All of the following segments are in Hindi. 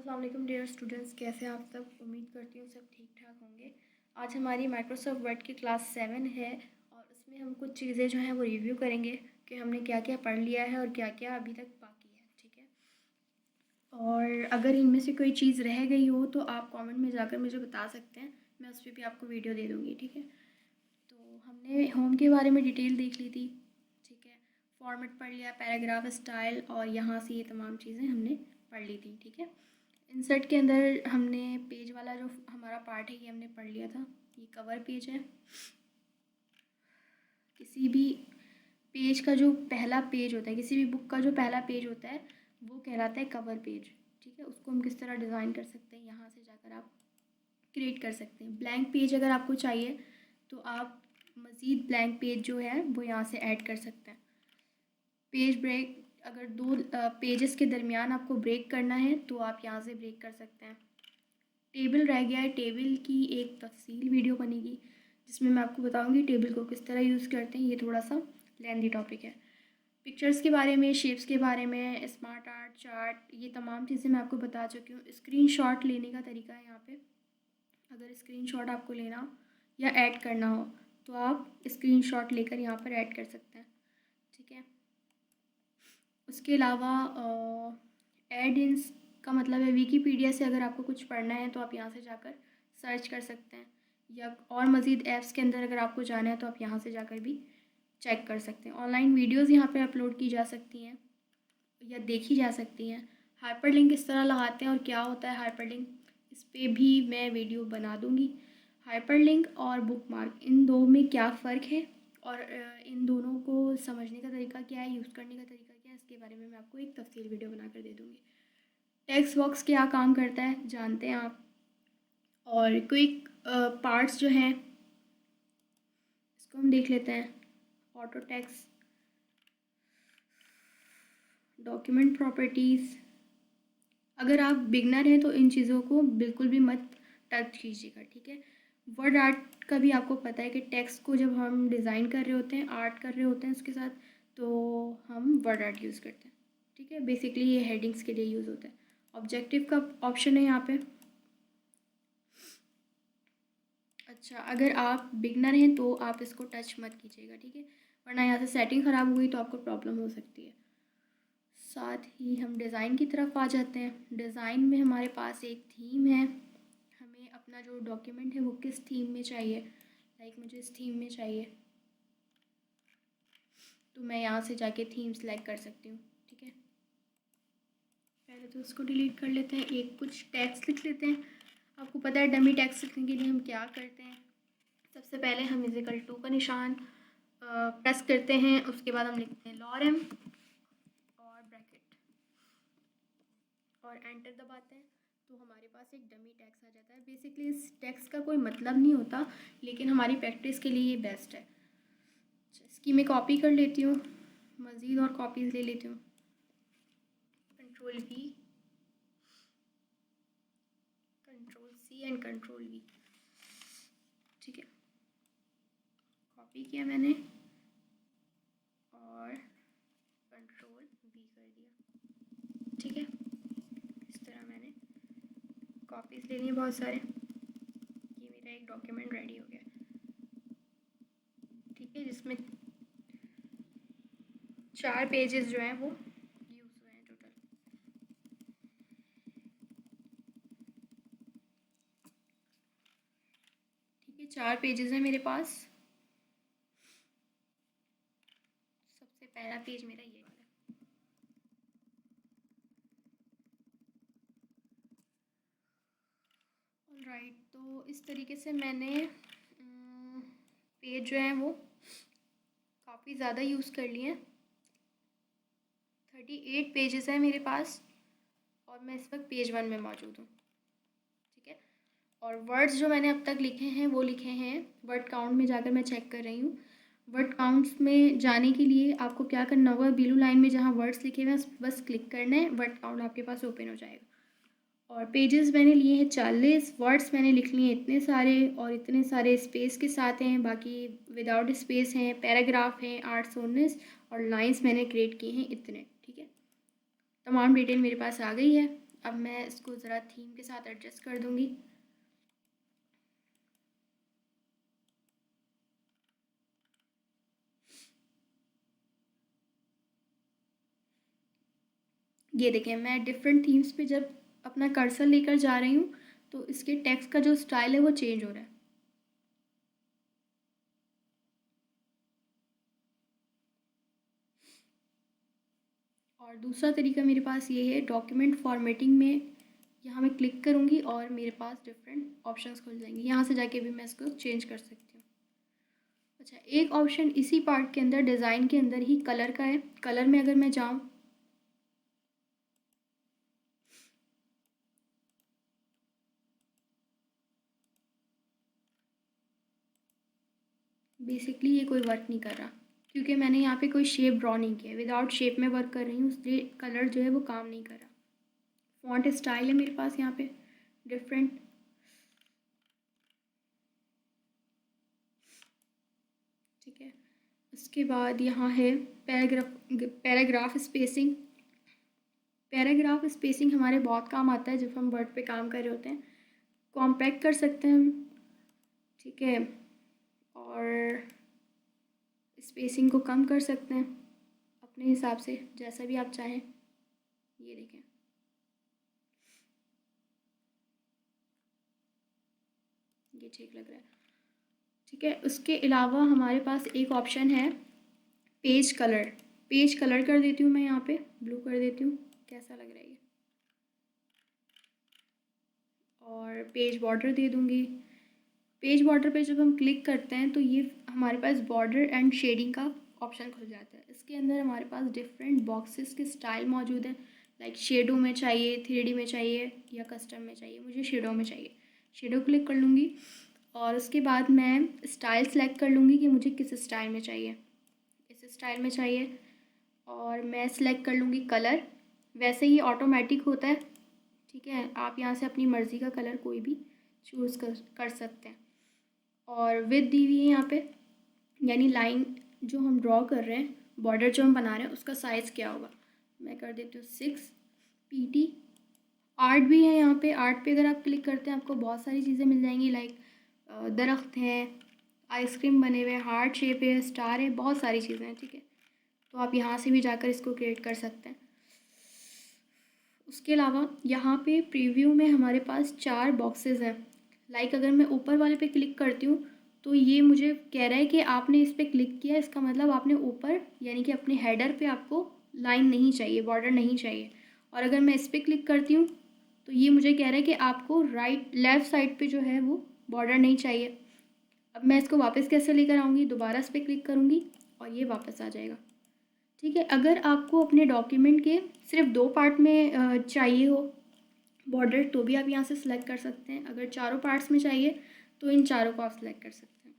अस्सलाम वालेकुम डियर स्टूडेंट्स, कैसे हैं आप सब। उम्मीद करती हूँ सब ठीक ठाक होंगे। आज हमारी माइक्रोसॉफ्ट वर्ड की क्लास 7 है और उसमें हम कुछ चीज़ें जो हैं वो रिव्यू करेंगे कि हमने क्या क्या पढ़ लिया है और क्या क्या अभी तक बाकी है। ठीक है, और अगर इनमें से कोई चीज़ रह गई हो तो आप कमेंट में जाकर मुझे बता सकते हैं, मैं उस पर भी आपको वीडियो दे दूँगी। ठीक है, तो हमने होम के बारे में डिटेल देख ली थी। ठीक है, फॉर्मेट पढ़ लिया, पैराग्राफ, स्टाइल, और यहाँ से ये तमाम चीज़ें हमने पढ़ ली थी। ठीक है, इंसर्ट के अंदर हमने पेज वाला जो हमारा पार्ट है ये हमने पढ़ लिया था। ये कवर पेज है। किसी भी पेज का जो पहला पेज होता है, किसी भी बुक का जो पहला पेज होता है वो कहलाता है कवर पेज। ठीक है, उसको हम किस तरह डिज़ाइन कर सकते हैं, यहाँ से जाकर आप क्रिएट कर सकते हैं। ब्लैंक पेज अगर आपको चाहिए तो आप मज़ीद ब्लैंक पेज जो है वो यहाँ से ऐड कर सकते हैं। पेज ब्रेक, अगर दो पेजेस के दरमियान आपको ब्रेक करना है तो आप यहाँ से ब्रेक कर सकते हैं। टेबल रह गया है, टेबल की एक तफसील वीडियो बनेगी जिसमें मैं आपको बताऊंगी टेबल को किस तरह यूज़ करते हैं। ये थोड़ा सा लेंदी टॉपिक है। पिक्चर्स के बारे में, शेप्स के बारे में, स्मार्ट आर्ट, चार्ट, ये तमाम चीज़ें मैं आपको बता चुकी हूँ। स्क्रीनशॉट लेने का तरीका है यहाँ पे। अगर स्क्रीनशॉट आपको लेना या ऐड करना हो तो आप स्क्रीनशॉट लेकर यहाँ पर ऐड कर सकते हैं। ठीक है, उसके अलावा एड इन्स का मतलब है विकीपीडिया से अगर आपको कुछ पढ़ना है तो आप यहाँ से जाकर सर्च कर सकते हैं, या और मज़ीद ऐप्स के अंदर अगर आपको जाना है तो आप यहाँ से जाकर भी चेक कर सकते हैं। ऑनलाइन वीडियोज़ यहाँ पे अपलोड की जा सकती हैं या देखी जा सकती हैं। हाइपरलिंक किस तरह लगाते हैं और क्या होता है हाइपरलिंक, इस पर भी मैं वीडियो बना दूँगी। हाइपरलिंक और बुकमार्क, इन दो में क्या फ़र्क है और इन दोनों को समझने का तरीका क्या है, यूज़ करने का तरीका क्या है, इसके बारे में मैं आपको एक तफसील वीडियो बनाकर दे दूँगी। टेक्स्ट बॉक्स क्या काम करता है जानते हैं आप। और क्विक पार्ट्स जो हैं इसको हम देख लेते हैं। Auto text, document properties. अगर आप बिगनर हैं तो इन चीज़ों को बिल्कुल भी मत टच कीजिएगा। ठीक है, वर्ड आर्ट का भी आपको पता है कि टेक्स्ट को जब हम डिज़ाइन कर रहे होते हैं, आर्ट कर रहे होते हैं उसके साथ, तो हम वर्ड आर्ट यूज़ करते हैं। ठीक है, बेसिकली ये हेडिंग्स के लिए यूज़ होता है। ऑब्जेक्टिव का ऑप्शन है यहाँ पे। अच्छा, अगर आप बिगनर हैं तो आप इसको टच मत कीजिएगा। ठीक है, वरना यहाँ से सेटिंग ख़राब हो गई तो आपको प्रॉब्लम हो सकती है। साथ ही हम डिज़ाइन की तरफ आ जाते हैं। डिज़ाइन में हमारे पास एक थीम है। हमें अपना जो डॉक्यूमेंट है वो किस थीम में चाहिए, लाइक मुझे इस थीम में चाहिए तो मैं यहाँ से जाके थीम सेलेक्ट कर सकती हूँ। ठीक है, पहले तो इसको डिलीट कर लेते हैं। एक कुछ टेक्स्ट लिख लेते हैं। आपको पता है डमी टेक्स्ट लिखने के लिए हम क्या करते हैं। सबसे पहले हम इजिकल टू का निशान प्रेस करते हैं, उसके बाद हम लिखते हैं लॉरेम और ब्रैकेट और एंटर दबाते हैं तो हमारे पास एक डमी टेक्स्ट आ जाता है। बेसिकली इस टेक्स्ट का कोई मतलब नहीं होता, लेकिन हमारी प्रैक्टिस के लिए ये बेस्ट है। इसकी मैं कॉपी कर लेती हूँ, मज़ीद और कॉपीज़ ले लेती हूँ। Control V, control C and control V। ठीक है, कॉपी किया मैंने और कंट्रोल V कर दिया। ठीक है, इस तरह मैंने कॉपीज़ ले लिए बहुत सारे। ये मेरा एक डॉक्यूमेंट रेडी हो गया। ठीक है, जिसमें 4 पेजेस जो हैं वो यूज़ हुए हैं टोटल। ठीक है, 4 पेजेस हैं मेरे पास। सबसे पहला पेज मेरा ये वाला है। ऑलराइट, तो इस तरीके से मैंने पेज जो हैं वो काफ़ी ज़्यादा यूज़ कर लिए हैं। 38 पेजेस हैं मेरे पास और मैं इस वक्त पेज 1 में मौजूद हूँ। ठीक है, और वर्ड्स जो मैंने अब तक लिखे हैं वो लिखे हैं वर्ड काउंट में जाकर मैं चेक कर रही हूँ। वर्ड काउंट्स में जाने के लिए आपको क्या करना होगा, ब्लू लाइन में जहाँ वर्ड्स लिखे हुए हैं बस क्लिक करना है, वर्ड काउंट आपके पास ओपन हो जाएगा। और पेजेस मैंने लिए हैं 40, वर्ड्स मैंने लिख लिए इतने सारे, और इतने सारे स्पेस के साथ हैं, बाकी विदाउट स्पेस हैं। पैराग्राफ हैं 819 और लाइंस मैंने क्रिएट किए हैं इतने। ठीक है, तमाम डिटेल मेरे पास आ गई है। अब मैं इसको ज़रा थीम के साथ एडजस्ट कर दूँगी। ये देखें, मैं डिफरेंट थीम्स पे जब अपना कर्सर लेकर जा रही हूँ तो इसके टेक्स्ट का जो स्टाइल है वो चेंज हो रहा है। और दूसरा तरीका मेरे पास ये है, डॉक्यूमेंट फॉर्मेटिंग में यहाँ मैं क्लिक करूँगी और मेरे पास डिफरेंट ऑप्शंस खुल जाएंगी। यहाँ से जाके भी मैं इसको चेंज कर सकती हूँ। अच्छा, एक ऑप्शन इसी पार्ट के अंदर, डिज़ाइन के अंदर ही कलर का है। कलर में अगर मैं जाऊँ, बेसिकली ये कोई वर्क नहीं कर रहा क्योंकि मैंने यहाँ पे कोई शेप ड्रॉ नहीं किया है। विदाउट शेप में वर्क कर रही हूँ, इसलिए कलर जो है वो काम नहीं कर रहा। फॉन्ट स्टाइल है मेरे पास यहाँ पे डिफरेंट। ठीक है, उसके बाद यहाँ है पैराग्राफ स्पेसिंग। पैराग्राफ स्पेसिंग हमारे बहुत काम आता है जब हम वर्ड पे काम कर रहे होते हैं। कॉम्पैक्ट कर सकते हैं हम, ठीक है, और स्पेसिंग को कम कर सकते हैं अपने हिसाब से, जैसा भी आप चाहें। ये देखें, ये ठीक लग रहा है। ठीक है, उसके अलावा हमारे पास एक ऑप्शन है पेज कलर। पेज कलर कर देती हूँ मैं, यहाँ पे ब्लू कर देती हूँ, कैसा लग रहा है ये। और पेज बॉर्डर दे दूँगी। पेज बॉर्डर पे जब हम क्लिक करते हैं तो ये हमारे पास बॉर्डर एंड शेडिंग का ऑप्शन खुल जाता है। इसके अंदर हमारे पास डिफरेंट बॉक्सेस के स्टाइल मौजूद हैं, लाइक शेडो में चाहिए, 3D में चाहिए या कस्टम में चाहिए। मुझे शेडो में चाहिए, शेडो क्लिक कर लूँगी और उसके बाद मैं स्टाइल सेलेक्ट कर लूँगी कि मुझे किस स्टाइल में चाहिए। इस स्टाइल में चाहिए और मैं सिलेक्ट कर लूँगी कलर। वैसे ही ऑटोमेटिक होता है, ठीक है, आप यहाँ से अपनी मर्ज़ी का कलर कोई भी चूज़ कर सकते हैं। और विड्थ दी हुई है यहाँ पे, यानी लाइन जो हम ड्रॉ कर रहे हैं, बॉर्डर जो हम बना रहे हैं उसका साइज़ क्या होगा। मैं कर देती हूँ 6 PT। आर्ट भी है यहाँ पे। आर्ट पे अगर आप क्लिक करते हैं आपको बहुत सारी चीज़ें मिल जाएंगी, लाइक दरख्त हैं, आइसक्रीम बने हुए, हार्ट शेप है, स्टार है, बहुत सारी चीज़ें हैं। ठीक है, तो आप यहाँ से भी जाकर इसको क्रिएट कर सकते हैं। उसके अलावा यहाँ पे प्रीव्यू में हमारे पास 4 बॉक्सेस हैं। लाइक अगर मैं ऊपर वाले पे क्लिक करती हूँ तो ये मुझे कह रहा है कि आपने इस पर क्लिक किया, इसका मतलब आपने ऊपर यानी कि अपने हेडर पे आपको लाइन नहीं चाहिए, बॉर्डर नहीं चाहिए। और अगर मैं इस पर क्लिक करती हूँ तो ये मुझे कह रहा है कि आपको लेफ़्ट साइड पे जो है वो बॉर्डर नहीं चाहिए। अब मैं इसको वापस कैसे लेकर आऊँगी, दोबारा इस पर क्लिक करूँगी और ये वापस आ जाएगा। ठीक है, अगर आपको अपने डॉक्यूमेंट के सिर्फ 2 पार्ट में चाहिए हो बॉर्डर तो भी आप यहाँ से सिलेक्ट कर सकते हैं। अगर चारों पार्ट्स में चाहिए तो इन चारों को आप सिलेक्ट कर सकते हैं।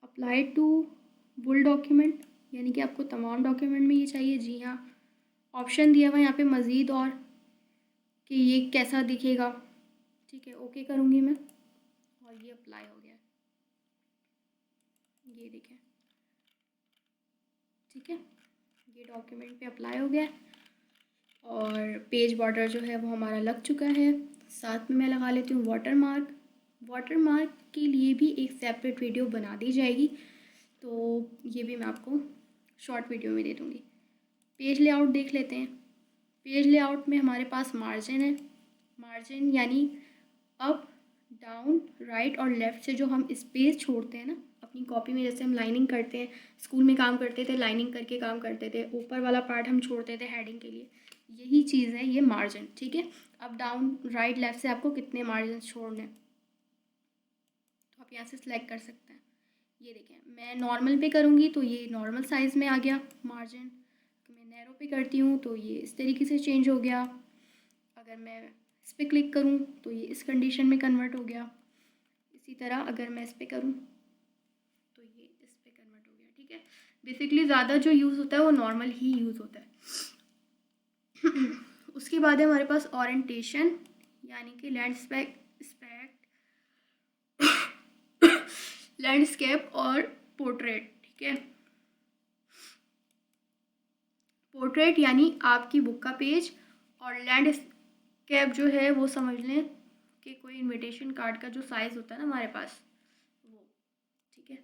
अप्लाई टू फुल डॉक्यूमेंट, यानी कि आपको तमाम डॉक्यूमेंट में ये चाहिए। जी हाँ, ऑप्शन दिया हुआ है यहाँ पे मज़ीद और कि ये कैसा दिखेगा। ठीक है, ओके करूँगी मैं और ये अप्लाई हो गया। ये देखें, ठीक है, ये डॉक्यूमेंट पे अप्लाई हो गया और पेज बॉर्डर जो है वो हमारा लग चुका है। साथ में मैं लगा लेती हूँ वाटर मार्क। वाटर मार्क के लिए भी एक सेपरेट वीडियो बना दी जाएगी, तो ये भी मैं आपको शॉर्ट वीडियो में दे दूँगी। पेज लेआउट देख लेते हैं। पेज लेआउट में हमारे पास मार्जिन है। मार्जिन यानी अप, डाउन, राइट और लेफ़्ट से जो हम स्पेस छोड़ते हैं ना अपनी कॉपी में, जैसे हम लाइनिंग करते हैं, स्कूल में काम करते थे, लाइनिंग करके काम करते थे, ऊपर वाला पार्ट हम छोड़ते थे हेडिंग के लिए, यही चीज़ है ये मार्जिन। ठीक है, अप, डाउन, राइट, लेफ़्ट से आपको कितने मार्जिन छोड़ने तो आप यहाँ से सिलेक्ट कर सकते हैं। ये देखें, मैं नॉर्मल पे करूँगी तो ये नॉर्मल साइज़ में आ गया मार्जिन। तो मैं नैरो पे करती हूँ तो ये इस तरीके से चेंज हो गया। अगर मैं इस पर क्लिक करूँ तो ये इस कंडीशन में कन्वर्ट हो गया। इसी तरह अगर मैं इस पर करूँ तो ये इस पर कन्वर्ट हो गया। ठीक है, बेसिकली ज़्यादा जो यूज़ होता है वो नॉर्मल ही यूज़ होता है। उसके बाद है हमारे पास ओरिएंटेशन, यानी कि लैंडस्केप और पोर्ट्रेट। ठीक है, पोर्ट्रेट यानी आपकी बुक का पेज, और लैंडस्केप जो है वो समझ लें कि कोई इनविटेशन कार्ड का जो साइज़ होता है ना हमारे पास वो, ठीक है।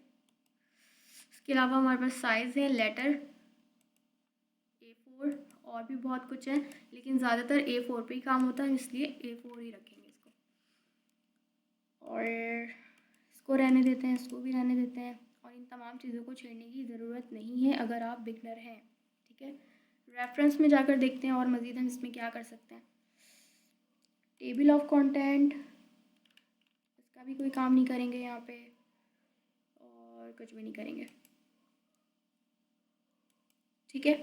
इसके अलावा हमारे पास साइज़ है लेटर A4, और भी बहुत कुछ है, लेकिन ज़्यादातर A4 पे ही काम होता है, इसलिए A4 ही रखेंगे इसको। और इसको रहने देते हैं, इसको भी रहने देते हैं, और इन तमाम चीज़ों को छेड़ने की ज़रूरत नहीं है अगर आप बिगनर हैं, ठीक है। रेफरेंस में जाकर देखते हैं और मज़ीद हम इसमें क्या कर सकते हैं। टेबल ऑफ कंटेंट, इसका भी कोई काम नहीं करेंगे यहाँ पे, और कुछ भी नहीं करेंगे, ठीक है।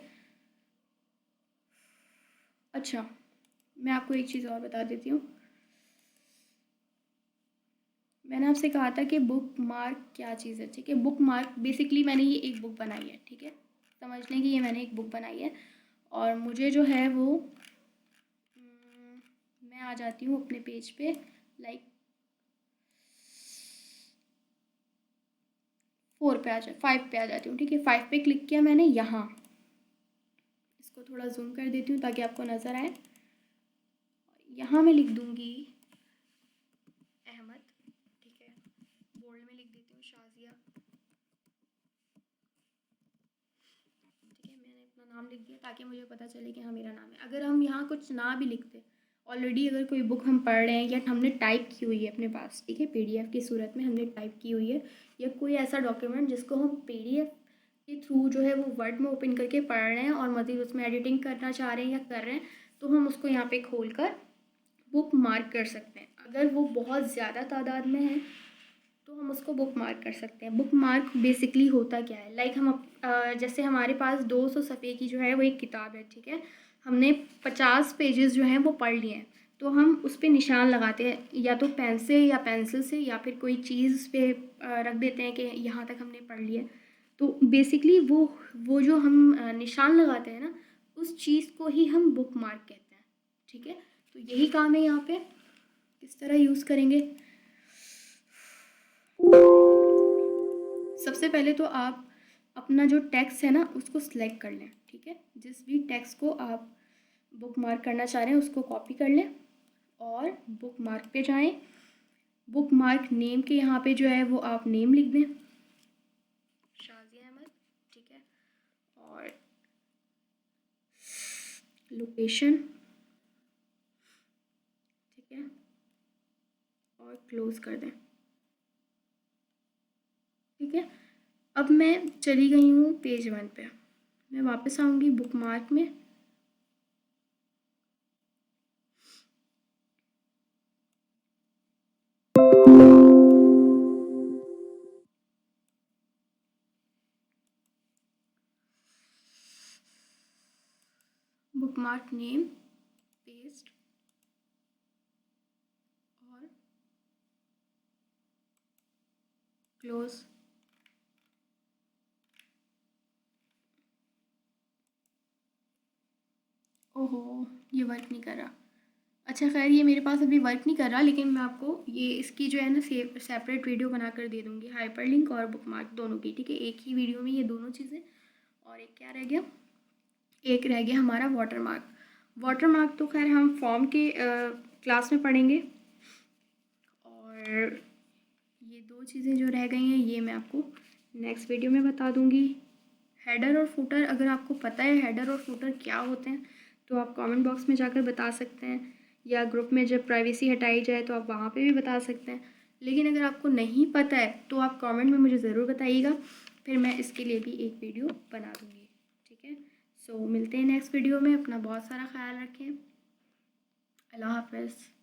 अच्छा, मैं आपको एक चीज़ और बता देती हूँ। मैंने आपसे कहा था कि बुक मार्क क्या चीज़ है, ठीक है। बुक मार्क बेसिकली मैंने ये एक बुक बनाई है, ठीक है। समझ लें कि ये मैंने एक बुक बनाई है, और मुझे जो है वो मैं आ जाती हूँ अपने पेज पे, लाइक 5 पे आ जाती हूँ, ठीक है। 5 पे क्लिक किया मैंने, यहाँ इसको थोड़ा जूम कर देती हूँ ताकि आपको नज़र आए। यहाँ मैं लिख दूँगी अहमद, ठीक है। बोल्ड में लिख देती हूँ शाजिया, ठीक है। मैंने अपना नाम लिख दिया ताकि मुझे पता चले कि हाँ मेरा नाम है। अगर हम यहाँ कुछ ना भी लिखते, ऑलरेडी अगर कोई बुक हम पढ़ रहे हैं या हमने टाइप की हुई है अपने पास, ठीक है, PDF की सूरत में हमने टाइप की हुई है, या कोई ऐसा डॉक्यूमेंट जिसको हम PDF के थ्रू जो है वो वर्ड में ओपन करके पढ़ रहे हैं और मज़ीद उसमें एडिटिंग करना चाह रहे हैं या कर रहे हैं, तो हम उसको यहाँ पे खोल कर बुक मार्क कर सकते हैं। अगर वो बहुत ज़्यादा तादाद में है तो हम उसको बुक मार्क कर सकते हैं। बुक मार्क बेसिकली होता क्या है, लाइक हम जैसे हमारे पास 200 सफ़े की जो है वो एक किताब है, ठीक है। हमने 50 पेजेस जो हैं वो पढ़ लिए हैं, तो हम उस पर निशान लगाते हैं, या तो पेन से या पेंसिल से, या फिर कोई चीज़ पे रख देते हैं कि यहाँ तक हमने पढ़ लिया। तो बेसिकली वो जो हम निशान लगाते हैं ना, उस चीज़ को ही हम बुक मार्क कहते हैं, ठीक है। तो यही काम है यहाँ पे। किस तरह यूज़ करेंगे, सबसे पहले तो आप अपना जो टेक्स्ट है ना उसको सिलेक्ट कर लें, ठीक है। जिस भी टेक्स्ट को आप बुक मार्क करना चाह रहे हैं उसको कॉपी कर लें और बुक मार्क पे जाएं। बुक मार्क नेम के यहाँ पे जो है वो आप नेम लिख दें, शाजिया अहमद, ठीक है। और लोकेशन, ठीक है, और क्लोज़ कर दें, ठीक है। अब मैं चली गई हूँ पेज 1 पे, मैं वापस आऊँगी बुक मार्क में। बुक मार्क नेम, पेस्ट, और क्लोज। ओहो, ये वर्क नहीं कर रहा। अच्छा खैर, ये मेरे पास अभी वर्क नहीं कर रहा, लेकिन मैं आपको ये इसकी जो है ना सेपरेट वीडियो बना कर दे दूँगी, हाइपरलिंक और बुक मार्क दोनों की, ठीक है। एक ही वीडियो में ये दोनों चीज़ें। और एक क्या रह गया, एक रह गया हमारा वाटर मार्क। वाटर मार्क तो खैर हम फॉर्म के क्लास में पढ़ेंगे, और ये 2 चीज़ें जो रह गई हैं ये मैं आपको नेक्स्ट वीडियो में बता दूँगी। हेडर और फुटर, अगर आपको पता है हेडर और फुटर क्या होते हैं तो आप कमेंट बॉक्स में जाकर बता सकते हैं, या ग्रुप में जब प्राइवेसी हटाई जाए तो आप वहाँ पे भी बता सकते हैं। लेकिन अगर आपको नहीं पता है तो आप कमेंट में मुझे ज़रूर बताइएगा, फिर मैं इसके लिए भी एक वीडियो बना दूँगी, ठीक है। सो मिलते हैं नेक्स्ट वीडियो में। अपना बहुत सारा ख्याल रखें। अल्लाह हाफ़िज़।